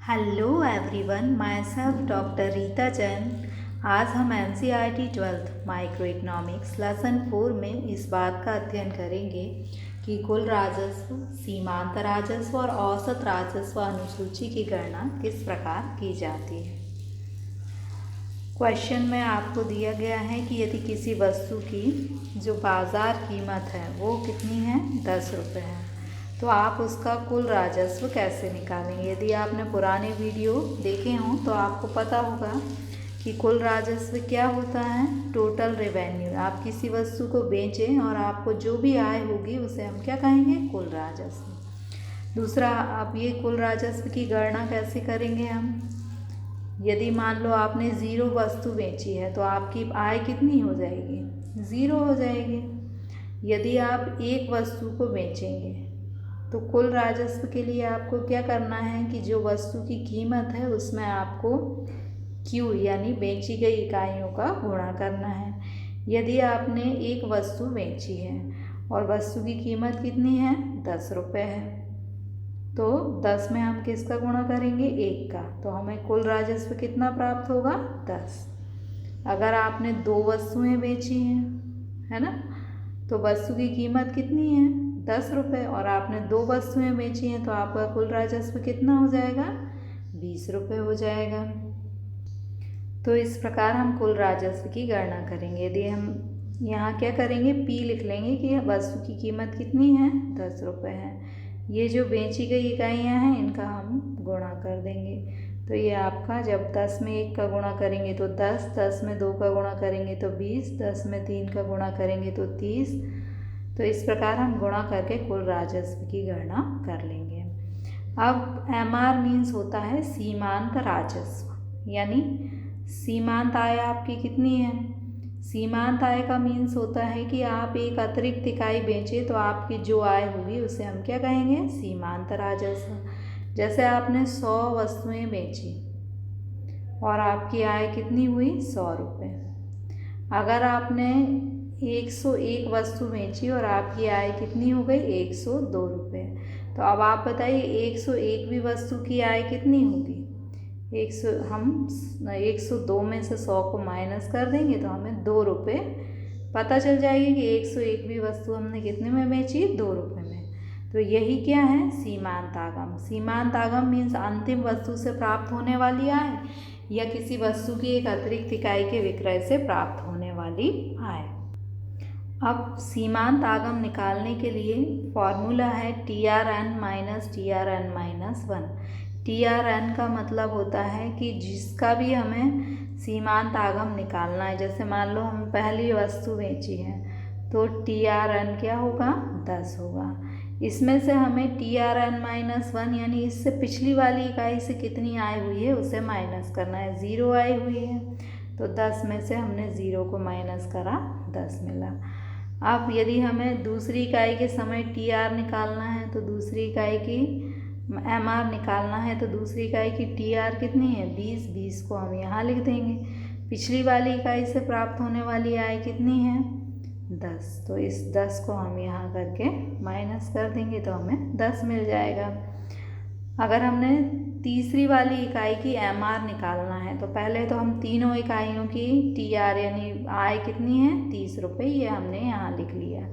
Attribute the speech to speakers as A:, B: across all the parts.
A: Hello everyone, my self doctor Rita Jain. आज हम NCERT 12th micro economics lesson 4 में इस बात का अध्ययन करेंगे कि कुल राजस्व, सीमांत राजस्व और औसत राजस्व अनुसूची की गणना किस प्रकार की जाती है। क्वेश्चन में आपको दिया गया है कि यदि किसी वस्तु की जो बाज़ार कीमत है वो कितनी है, 10 रुपये है, तो आप उसका कुल राजस्व कैसे निकालेंगे। यदि आपने पुराने वीडियो देखे हों तो आपको पता होगा कि कुल राजस्व क्या होता है, टोटल रेवेन्यू। आप किसी वस्तु को बेचें और आपको जो भी आय होगी उसे हम क्या कहेंगे, कुल राजस्व। दूसरा, अब ये कुल राजस्व की गणना कैसे करेंगे हम। यदि मान लो आपने 0 वस्तु बेची है तो आपकी आय कितनी हो जाएगी, 0 हो जाएगी। यदि आप एक वस्तु को बेचेंगे तो कुल राजस्व के लिए आपको क्या करना है कि जो वस्तु की कीमत है उसमें आपको Q यानी बेची गई इकाइयों का गुणा करना है। यदि आपने एक वस्तु बेची है और वस्तु की कीमत कितनी है, 10 रुपये है, तो 10 में हम किसका गुणा करेंगे, 1 का, तो हमें कुल राजस्व कितना प्राप्त होगा, 10। अगर आपने 2 वस्तुएं बेची हैं, है ना, तो वस्तु की कीमत कितनी है, 10 रुपये, और आपने 2 वस्तुएं बेची हैं तो आपका कुल राजस्व कितना हो जाएगा, 20 रुपये हो जाएगा। तो इस प्रकार हम कुल राजस्व की गणना करेंगे। यदि हम यहाँ क्या करेंगे, P लिख लेंगे कि वस्तु की कीमत कितनी है, 10 रुपये है। ये जो बेची गई इकाइयाँ हैं इनका हम गुणा कर देंगे। तो ये आपका, जब 10 में 1 का गुणा करेंगे तो 10, 10 में 2 का गुणा करेंगे तो 20, 10 में 3 का गुणा करेंगे तो 30। तो इस प्रकार हम गुणा करके कुल राजस्व की गणना कर लेंगे। अब MR मीन्स होता है सीमांत राजस्व, यानी सीमांत आय आपकी कितनी है। सीमांत आय का मीन्स होता है कि आप एक अतिरिक्त इकाई बेचें तो आपकी जो आय होगी उसे हम क्या कहेंगे, सीमांत राजस्व। जैसे आपने 100 वस्तुएं बेची और आपकी आय कितनी हुई, 100 रुपये। अगर आपने 101 वस्तु बेची और आपकी आय कितनी हो गई, 102 रुपये, तो अब आप बताइए 101वीं वस्तु की आय कितनी होगी। 102 में से 100 को माइनस कर देंगे तो हमें 2 रुपये पता चल जाएगी कि 101वीं वस्तु हमने कितने में बेची, 2 रुपये में। तो यही क्या है, सीमांत आगम। सीमांत आगम मीन्स अंतिम वस्तु से प्राप्त होने वाली आय या किसी वस्तु की एक अतिरिक्त इकाई के विक्रय से प्राप्त होने वाली आय। अब सीमांत आगम निकालने के लिए फॉर्मूला है TRN minus TRN minus 1। TRN का मतलब होता है कि जिसका भी हमें सीमांत आगम निकालना है, जैसे मान लो हम पहली वस्तु बेची है तो TRN क्या होगा, 10 होगा। इसमें से हमें TRN माइनस 1 यानी इससे पिछली वाली इकाई से कितनी आय हुई है उसे माइनस करना है। 0 आय हुई है तो 10 में से हमने 0 को माइनस करा, 10 मिला। अब यदि हमें दूसरी इकाई के समय TR निकालना है तो दूसरी इकाई की MR निकालना है तो दूसरी इकाई की TR कितनी है, 20। 20 को हम यहाँ लिख देंगे। पिछली वाली इकाई से प्राप्त होने वाली आय कितनी है, 10, तो इस 10 को हम यहाँ करके माइनस कर देंगे तो हमें 10 मिल जाएगा। अगर हमने तीसरी वाली इकाई की MR निकालना है तो पहले तो हम तीनों इकाइयों की TR यानी आय कितनी है, 30 रुपये, ये हमने यहाँ लिख लिया।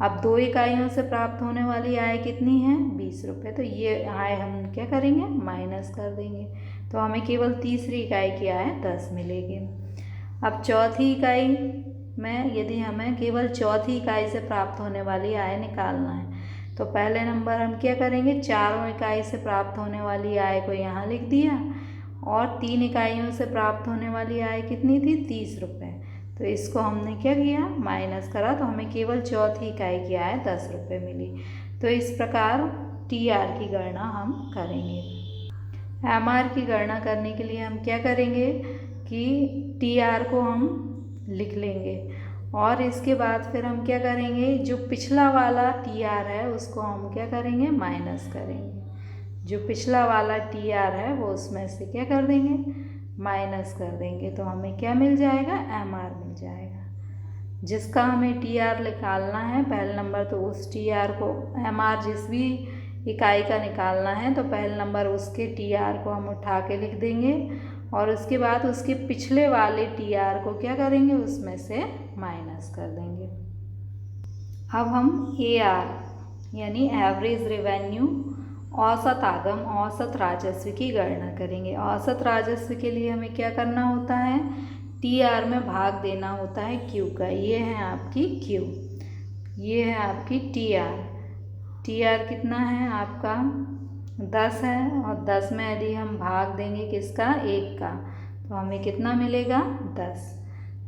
A: अब 2 इकाइयों से प्राप्त होने वाली आय कितनी है, 20 रुपये, तो ये आय हम क्या करेंगे, माइनस कर देंगे, तो हमें केवल तीसरी इकाई की आय 10 मिलेगी। अब चौथी इकाई में यदि हमें केवल चौथी इकाई से प्राप्त होने वाली आय निकालना है तो पहले नंबर हम क्या करेंगे, चारों इकाई से प्राप्त होने वाली आय को यहाँ लिख दिया और 3 इकाइयों से प्राप्त होने वाली आय कितनी थी, 30 रुपये, तो इसको हमने क्या किया, माइनस करा, तो हमें केवल चौथी इकाई की आय 10 रुपये मिली। तो इस प्रकार TR की गणना हम करेंगे। MR की गणना करने के लिए हम क्या करेंगे कि TR को हम लिख लेंगे और इसके बाद फिर हम क्या करेंगे, जो पिछला वाला TR है उसको हम क्या करेंगे, माइनस करेंगे। जो पिछला वाला TR है वो उसमें से क्या कर देंगे, माइनस कर देंगे, तो हमें क्या मिल जाएगा, MR मिल जाएगा। जिसका हमें TR निकालना है पहले नंबर, तो उस TR को MR जिस भी इकाई का निकालना है तो पहले नंबर उसके TR को हम उठा के लिख देंगे और उसके बाद उसके पिछले वाले TR को क्या करेंगे, उसमें से माइनस कर देंगे। अब हम AR यानी एवरेज रेवेन्यू, औसत आगम, औसत राजस्व की गणना करेंगे। औसत राजस्व के लिए हमें क्या करना होता है, TR में भाग देना होता है Q का। ये है आपकी Q, ये है आपकी TR। TR कितना है आपका 10 है और 10 में यदि हम भाग देंगे किसका, 1 का, तो हमें कितना मिलेगा 10।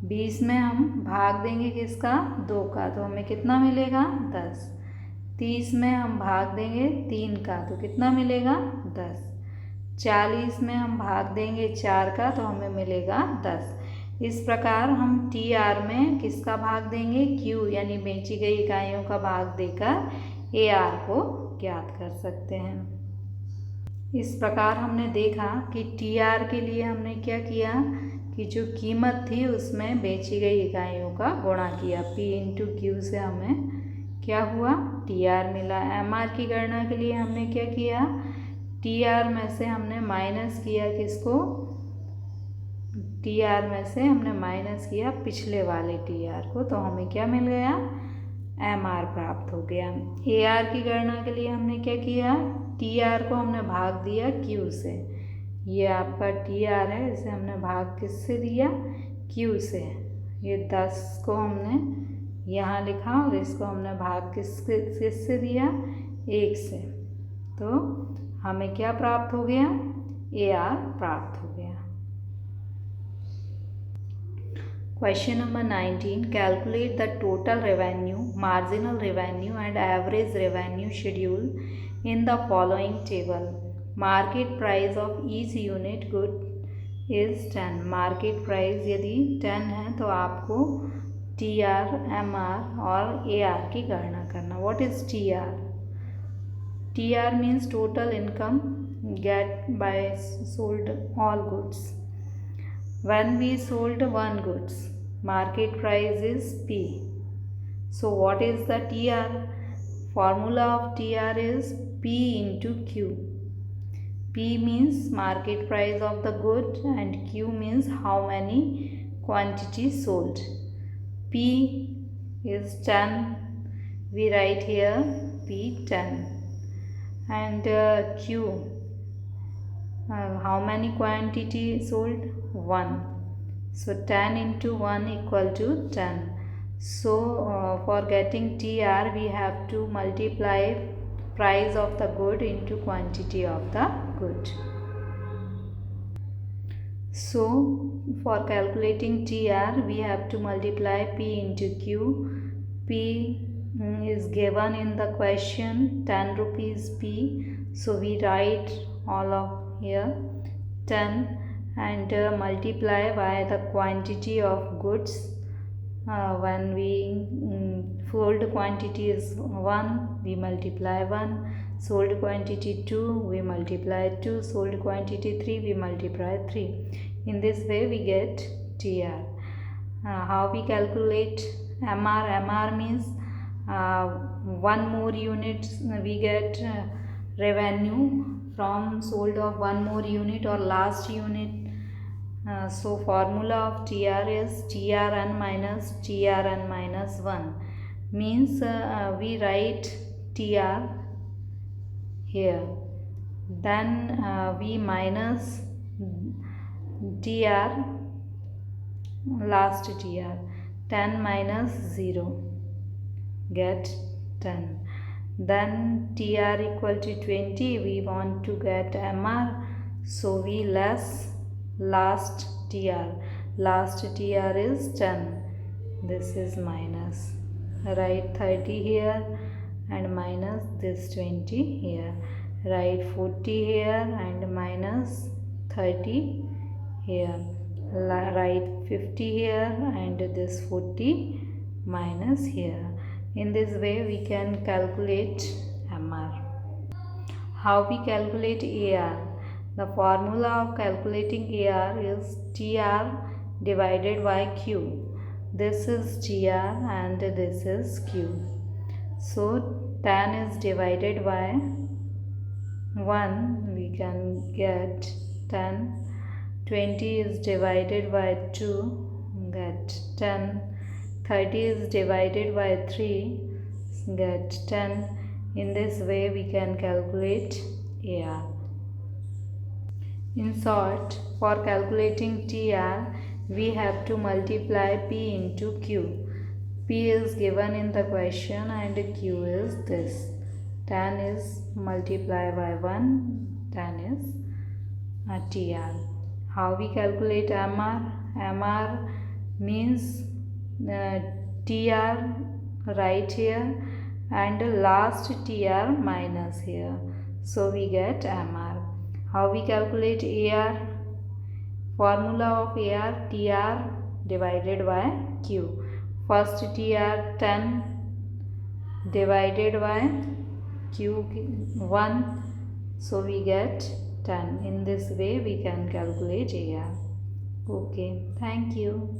A: 20 में हम भाग देंगे किसका, 2 का, तो हमें कितना मिलेगा 10। 30 में हम भाग देंगे 3 का, तो कितना मिलेगा 10। 40 में हम भाग देंगे 4 का, तो हमें मिलेगा 10। इस प्रकार हम TR में किसका भाग देंगे, Q यानी बेची गई इकाइयों का भाग देकर AR को ज्ञात कर सकते हैं। इस प्रकार हमने देखा कि TR के लिए हमने क्या किया कि जो कीमत थी उसमें बेची गई इकाइयों का गुणा किया, P इंटू Q से हमें क्या हुआ, TR मिला। MR की गणना के लिए हमने क्या किया, TR में से हमने माइनस किया किसको, TR में से हमने माइनस किया पिछले वाले TR को, तो हमें क्या मिल गया, MR प्राप्त हो गया। AR की गणना के लिए हमने क्या किया, TR को हमने भाग दिया Q से। ये आपका TR है, इसे हमने भाग किससे दिया, Q से। ये 10 को हमने यहाँ लिखा और इसको हमने भाग किससे दिया, 1 से, तो हमें क्या प्राप्त हो गया, AR प्राप्त हो गया। Question number 19. Calculate the total revenue, marginal revenue and average revenue schedule in the following table. Market price of each unit good is 10. Market price यदि 10 है तो आपको TR, MR और AR की गणना करना। What is TR? TR means total income get by sold all goods. When we sold one goods, market price is P. So what is the TR? Formula of TR is P into Q. P means market price of the good and Q means how many quantity sold. P is 10. We write here P 10. And Q, how many quantity sold? 1. So 10 into 1 equal to 10. So for getting TR we have to multiply price of the good into quantity of the good. So for calculating TR we have to multiply P into Q. P is given in the question 10 rupees P. So we write all of here 10 and multiply by the quantity of goods. When we sold quantity is 1, we multiply 1. Sold quantity 2, we multiply 2. Sold quantity 3, we multiply 3. In this way we get TR. How we calculate MR? MR means one more unit we get revenue from sold of one more unit or last unit. So formula of TR is TRN minus TRN minus 1 means we write TR here, then we minus TR, last TR, 10 minus 0 get 10. Then TR equal to 20, we want to get MR, so we less last TR. Last TR is 10. This is minus. Write 30 here and minus this 20 here. Write 40 here and minus 30 here. Write 50 here and this 40 minus here. In this way we can calculate MR. How we calculate AR? The formula of calculating AR is TR divided by Q. This is TR and this is Q. So 10 is divided by 1, we can get 10. 20 is divided by 2, get 10. 30 is divided by 3, get 10. In this way we can calculate AR. In short, for calculating TR, we have to multiply P into Q. P is given in the question and Q is this. 10 is multiplied by 1, 10 is a TR. How we calculate MR? MR means TR right here and last TR minus here. So we get MR. How we calculate AR? Formula of AR, TR divided by Q. First TR 10 divided by Q 1. So we get 10. In this way we can calculate AR. Okay, thank you.